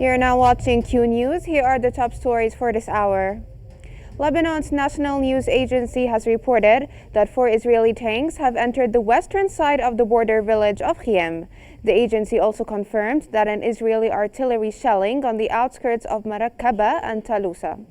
You're now watching Q News. Here are the top stories for this hour. Lebanon's national news agency has reported that 4 Israeli tanks have entered the western side of the border village of Qnews. The agency also confirmed that an Israeli artillery shelling on the outskirts of Marakaba and Talusa.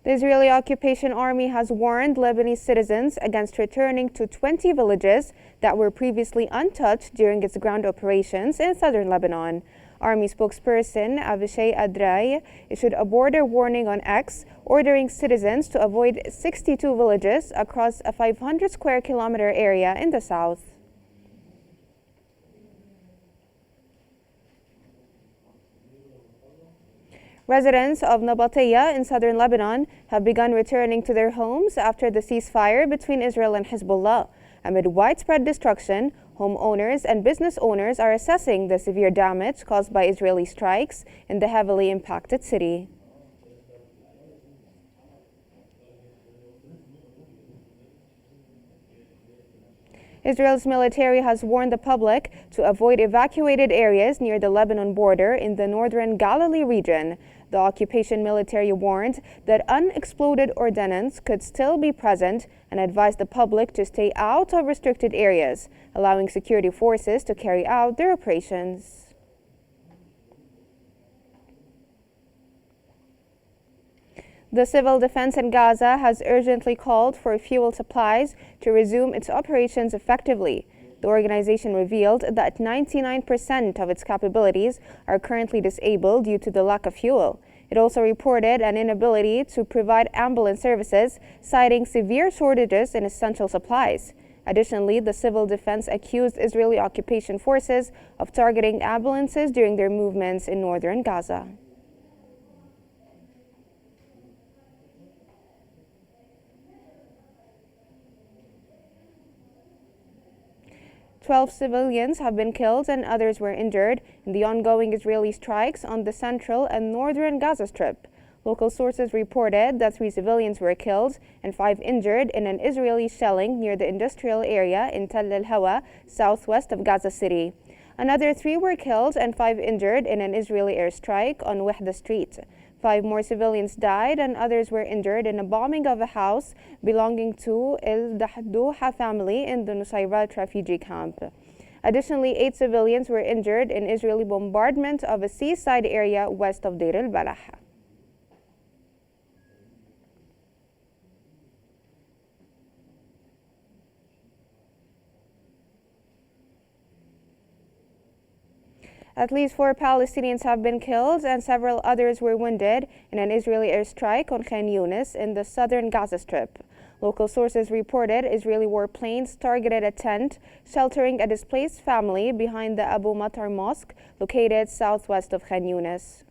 The Israeli occupation army has warned Lebanese citizens against returning to 20 villages that were previously untouched during its ground operations in southern Lebanon. Army spokesperson Avishai Adrai issued a border warning on X, ordering citizens to avoid 62 villages across a 500 square kilometer area in the south. Residents of Nabateya in southern Lebanon have begun returning to their homes after the ceasefire between Israel and Hezbollah. Amid widespread destruction, homeowners and business owners are assessing the severe damage caused by Israeli strikes in the heavily impacted city. Israel's military has warned the public to avoid evacuated areas near the Lebanon border in the northern Galilee region. The occupation military warned that unexploded ordnance could still be present and advised the public to stay out of restricted areas, allowing security forces to carry out their operations. The civil defense in Gaza has urgently called for fuel supplies to resume its operations effectively. The organization revealed that 99% of its capabilities are currently disabled due to the lack of fuel. It also reported an inability to provide ambulance services, citing severe shortages in essential supplies. Additionally, the civil defense accused Israeli occupation forces of targeting ambulances during their movements in northern Gaza. Twelve civilians have been killed and others were injured in the ongoing Israeli strikes on the central and northern Gaza Strip. Local sources reported that 3 civilians were killed and 5 injured in an Israeli shelling near the industrial area in Tell el-Hawa, southwest of Gaza City. Another 3 were killed and 5 injured in an Israeli airstrike on Wahda Street. 5 more civilians died and others were injured in a bombing of a house belonging to El Dahdouha family in the Nusayrat refugee camp. Additionally, 8 civilians were injured in Israeli bombardment of a seaside area west of Deir el-Balah. At least 4 Palestinians have been killed and several others were wounded in an Israeli airstrike on Qnews in the southern Gaza Strip. Local sources reported Israeli warplanes targeted a tent sheltering a displaced family behind the Abu Matar Mosque located southwest of Qnews.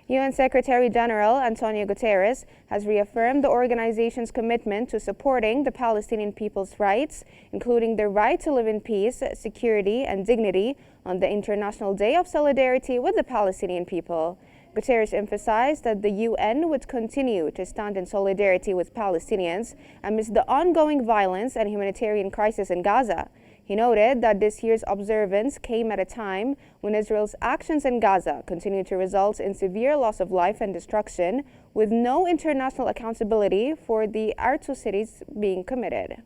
UN Secretary General Antonio Guterres has reaffirmed the organization's commitment to supporting the Palestinian people's rights, including their right to live in peace, security, and dignity on the International Day of Solidarity with the Palestinian people. Guterres emphasized that the UN would continue to stand in solidarity with Palestinians amidst the ongoing violence and humanitarian crisis in Gaza. He noted that this year's observance came at a time when Israel's actions in Gaza continue to result in severe loss of life and destruction, with no international accountability for the atrocities being committed.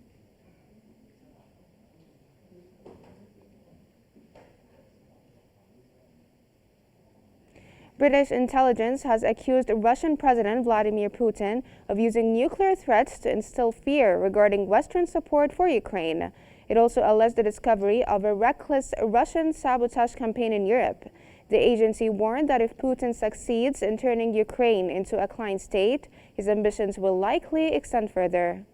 British intelligence has accused Russian President Vladimir Putin of using nuclear threats to instill fear regarding Western support for Ukraine. It also alleged the discovery of a reckless Russian sabotage campaign in Europe. The agency warned that if Putin succeeds in turning Ukraine into a client state, his ambitions will likely extend further.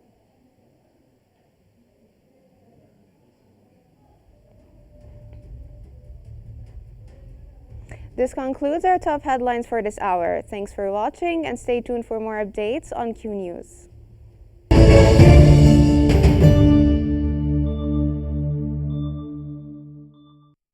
This concludes our top headlines for this hour. Thanks for watching and stay tuned for more updates on Q News.